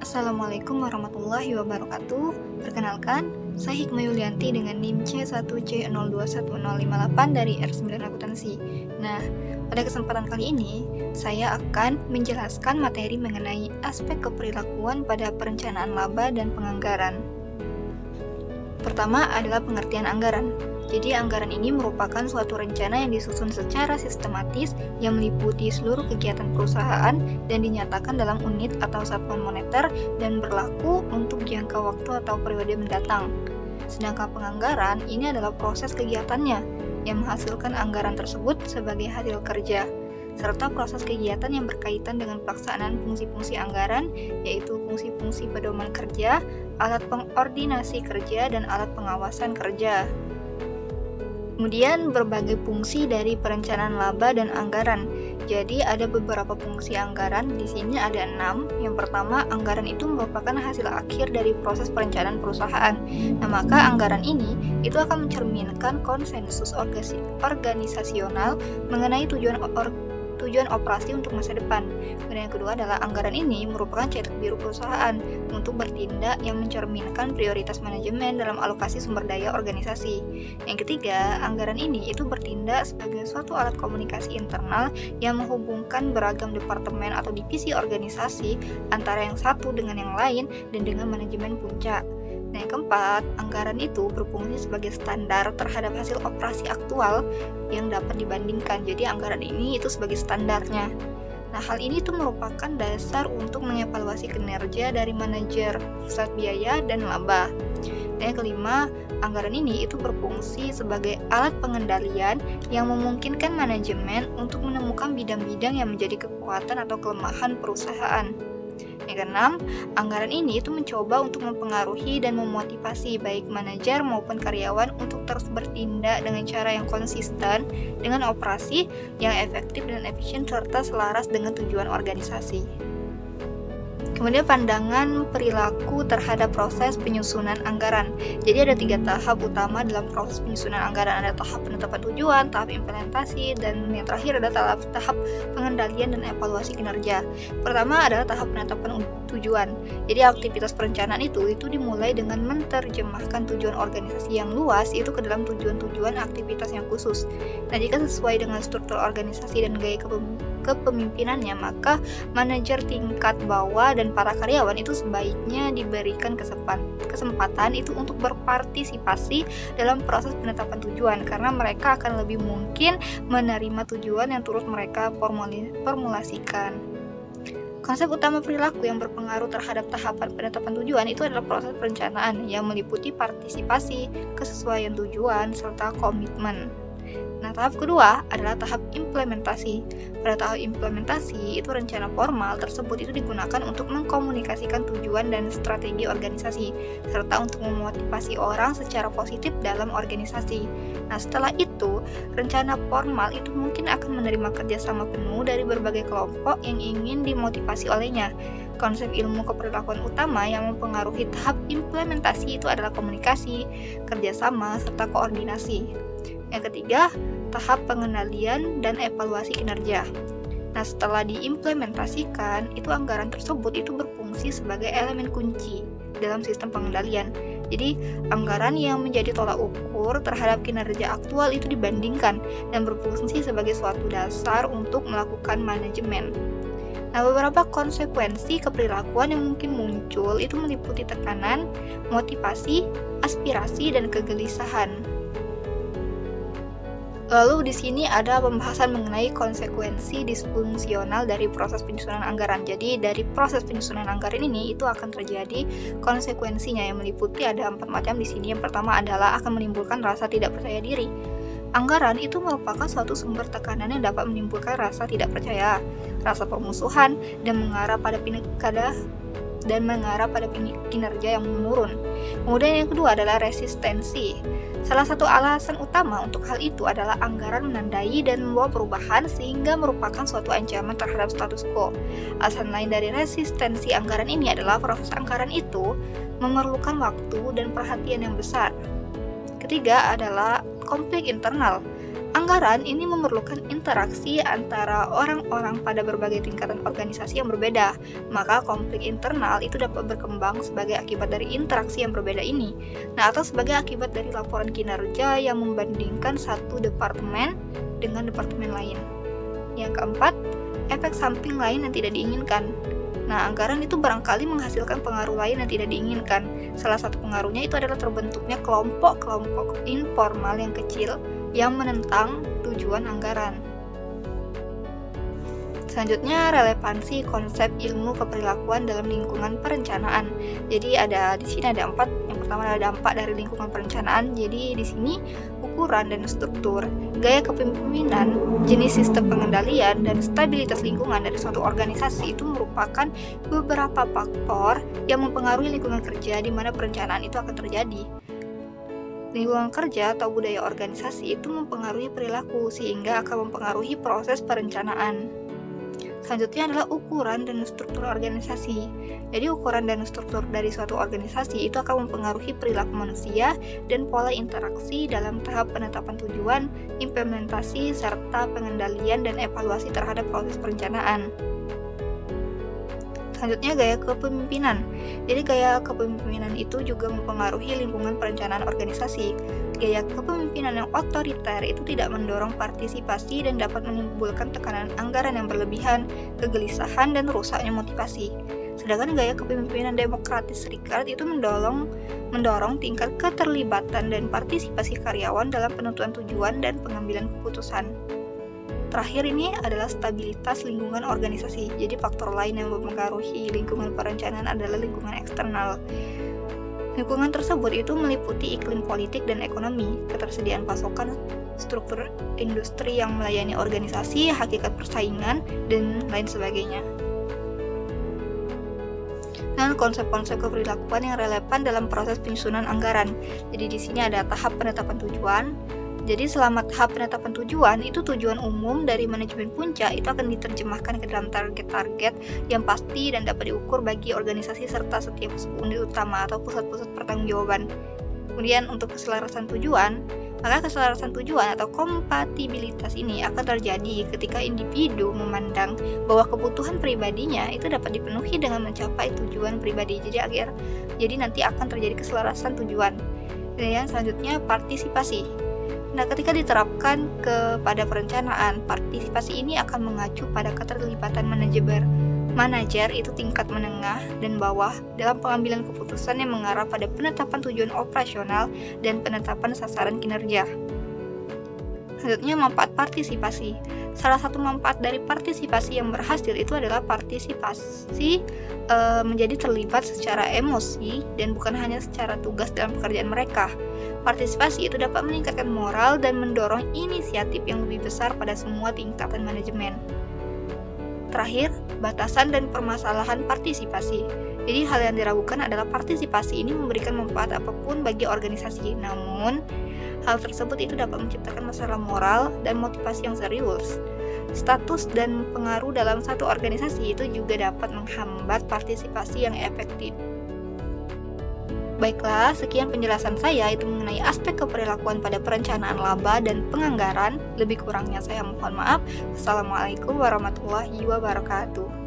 Assalamualaikum warahmatullahi wabarakatuh. Perkenalkan, saya Hikmah Yulianti dengan NIM C1C021058 dari R9 Akuntansi. Nah, pada kesempatan kali ini, saya akan menjelaskan materi mengenai aspek keperilakuan pada perencanaan laba dan penganggaran. Pertama adalah pengertian anggaran. Jadi anggaran ini merupakan suatu rencana yang disusun secara sistematis yang meliputi seluruh kegiatan perusahaan dan dinyatakan dalam unit atau satuan moneter dan berlaku untuk jangka waktu atau periode mendatang. Sedangkan penganggaran ini adalah proses kegiatannya yang menghasilkan anggaran tersebut sebagai hasil kerja, serta proses kegiatan yang berkaitan dengan pelaksanaan fungsi-fungsi anggaran, yaitu fungsi-fungsi pedoman kerja, alat pengordinasi kerja, dan alat pengawasan kerja. Kemudian berbagai fungsi dari perencanaan laba dan anggaran. Jadi ada beberapa fungsi anggaran, di sini ada 6. Yang pertama, anggaran itu merupakan hasil akhir dari proses perencanaan perusahaan. Nah, maka anggaran ini itu akan mencerminkan konsensus organisasional mengenai tujuan operasi untuk masa depan. Dan yang kedua adalah anggaran ini merupakan cetak biru perusahaan untuk bertindak yang mencerminkan prioritas manajemen dalam alokasi sumber daya organisasi. Yang ketiga, anggaran ini itu bertindak sebagai suatu alat komunikasi internal yang menghubungkan beragam departemen atau divisi organisasi antara yang satu dengan yang lain dan dengan manajemen puncak. Nah, yang keempat, anggaran itu berfungsi sebagai standar terhadap hasil operasi aktual yang dapat dibandingkan. Jadi anggaran ini itu sebagai standarnya. Nah, hal ini tuh merupakan dasar untuk mengevaluasi kinerja dari manajer pusat biaya dan laba. Dan yang kelima, anggaran ini itu berfungsi sebagai alat pengendalian yang memungkinkan manajemen untuk menemukan bidang-bidang yang menjadi kekuatan atau kelemahan perusahaan. Yang keenam, anggaran ini itu mencoba untuk mempengaruhi dan memotivasi baik manajer maupun karyawan untuk terus bertindak dengan cara yang konsisten dengan operasi yang efektif dan efisien serta selaras dengan tujuan organisasi. Kemudian pandangan perilaku terhadap proses penyusunan anggaran. Jadi ada 3 tahap utama dalam proses penyusunan anggaran. Ada tahap penetapan tujuan, tahap implementasi, dan yang terakhir ada tahap pengendalian dan evaluasi kinerja. Pertama adalah tahap penetapan tujuan. Jadi aktivitas perencanaan itu dimulai dengan menerjemahkan tujuan organisasi yang luas itu ke dalam tujuan-tujuan aktivitas yang khusus. Nah, jika sesuai dengan struktur organisasi dan gaya kepemimpinannya, maka manajer tingkat bawah dan para karyawan itu sebaiknya diberikan kesempatan itu untuk berpartisipasi dalam proses penetapan tujuan, karena mereka akan lebih mungkin menerima tujuan yang terus mereka formulasikan. Konsep utama perilaku yang berpengaruh terhadap tahapan penetapan tujuan itu adalah proses perencanaan yang meliputi partisipasi, kesesuaian tujuan, serta komitmen. Nah, tahap kedua adalah tahap implementasi. Pada tahap implementasi, itu rencana formal tersebut itu digunakan untuk mengkomunikasikan tujuan dan strategi organisasi, serta untuk memotivasi orang secara positif dalam organisasi. Nah, setelah itu, rencana formal itu mungkin akan menerima kerjasama penuh dari berbagai kelompok yang ingin dimotivasi olehnya. Konsep ilmu keperilakuan utama yang mempengaruhi tahap implementasi itu adalah komunikasi, kerjasama, serta koordinasi. Yang ketiga, tahap pengendalian dan evaluasi kinerja. Nah, setelah diimplementasikan, itu anggaran tersebut itu berfungsi sebagai elemen kunci dalam sistem pengendalian. Jadi, anggaran yang menjadi tolak ukur terhadap kinerja aktual itu dibandingkan dan berfungsi sebagai suatu dasar untuk melakukan manajemen. Nah, beberapa konsekuensi keperilakuan yang mungkin muncul itu meliputi tekanan, motivasi, aspirasi, dan kegelisahan. Lalu di sini ada pembahasan mengenai konsekuensi disfungsional dari proses penyusunan anggaran. Jadi dari proses penyusunan anggaran ini itu akan terjadi konsekuensinya yang meliputi ada 4 macam di sini. Yang pertama adalah akan menimbulkan rasa tidak percaya diri. Anggaran itu merupakan suatu sumber tekanan yang dapat menimbulkan rasa tidak percaya, rasa permusuhan, dan mengarah pada kinerja yang menurun. Kemudian yang kedua adalah resistensi. Salah satu alasan utama untuk hal itu adalah anggaran menandai dan membawa perubahan sehingga merupakan suatu ancaman terhadap status quo. Alasan lain dari resistensi anggaran ini adalah proses anggaran itu memerlukan waktu dan perhatian yang besar. Ketiga adalah konflik internal. Anggaran ini memerlukan interaksi antara orang-orang pada berbagai tingkatan organisasi yang berbeda. Maka konflik internal itu dapat berkembang sebagai akibat dari interaksi yang berbeda ini. Nah, atau sebagai akibat dari laporan kinerja yang membandingkan satu departemen dengan departemen lain. Yang keempat, efek samping lain yang tidak diinginkan. Nah, anggaran itu barangkali menghasilkan pengaruh lain yang tidak diinginkan. Salah satu pengaruhnya itu adalah terbentuknya kelompok-kelompok informal yang kecil yang menentang tujuan anggaran. Selanjutnya, relevansi konsep ilmu keperilakuan dalam lingkungan perencanaan. Jadi di sini ada 4. Yang pertama adalah dampak dari lingkungan perencanaan. Jadi di sini ukuran dan struktur, gaya kepemimpinan, jenis sistem pengendalian, dan stabilitas lingkungan dari suatu organisasi itu merupakan beberapa faktor yang mempengaruhi lingkungan kerja di mana perencanaan itu akan terjadi. Lingkungan kerja atau budaya organisasi itu mempengaruhi perilaku sehingga akan mempengaruhi proses perencanaan. Selanjutnya adalah ukuran dan struktur organisasi. Jadi ukuran dan struktur dari suatu organisasi itu akan mempengaruhi perilaku manusia dan pola interaksi dalam tahap penetapan tujuan, implementasi, serta pengendalian dan evaluasi terhadap proses perencanaan. Selanjutnya, gaya kepemimpinan. Jadi gaya kepemimpinan itu juga mempengaruhi lingkungan perencanaan organisasi. Gaya kepemimpinan yang otoriter itu tidak mendorong partisipasi dan dapat menimbulkan tekanan anggaran yang berlebihan, kegelisahan, dan rusaknya motivasi. Sedangkan gaya kepemimpinan demokratis serikat itu mendorong tingkat keterlibatan dan partisipasi karyawan dalam penentuan tujuan dan pengambilan keputusan. Terakhir ini adalah stabilitas lingkungan organisasi. Jadi faktor lain yang mempengaruhi lingkungan perencanaan adalah lingkungan eksternal. Lingkungan tersebut itu meliputi iklim politik dan ekonomi, ketersediaan pasokan, struktur industri yang melayani organisasi, hakikat persaingan, dan lain sebagainya. Dan konsep-konsep keperilakuan yang relevan dalam proses penyusunan anggaran. Jadi di sini ada tahap penetapan tujuan. Jadi selama tahap penetapan tujuan, itu tujuan umum dari manajemen puncak itu akan diterjemahkan ke dalam target-target yang pasti dan dapat diukur bagi organisasi serta setiap unit utama atau pusat-pusat pertanggungjawaban. Kemudian untuk keselarasan tujuan, maka keselarasan tujuan atau kompatibilitas ini akan terjadi ketika individu memandang bahwa kebutuhan pribadinya itu dapat dipenuhi dengan mencapai tujuan pribadi. Jadi nanti akan terjadi keselarasan tujuan. Dan yang selanjutnya partisipasi. Nah, ketika diterapkan kepada perencanaan, partisipasi ini akan mengacu pada keterlibatan manajer itu tingkat menengah dan bawah dalam pengambilan keputusan yang mengarah pada penetapan tujuan operasional dan penetapan sasaran kinerja. Selanjutnya, manfaat partisipasi. Salah satu manfaat dari partisipasi yang berhasil itu adalah partisipasi menjadi terlibat secara emosi dan bukan hanya secara tugas dalam pekerjaan mereka. Partisipasi itu dapat meningkatkan moral dan mendorong inisiatif yang lebih besar pada semua tingkatan manajemen. Terakhir, batasan dan permasalahan partisipasi. Jadi hal yang diragukan adalah partisipasi ini memberikan manfaat apapun bagi organisasi. Namun, hal tersebut itu dapat menciptakan masalah moral dan motivasi yang serius. Status dan pengaruh dalam satu organisasi itu juga dapat menghambat partisipasi yang efektif. Baiklah, sekian penjelasan saya itu mengenai aspek keperilakuan pada perencanaan laba dan penganggaran. Lebih kurangnya saya mohon maaf. Assalamualaikum warahmatullahi wabarakatuh.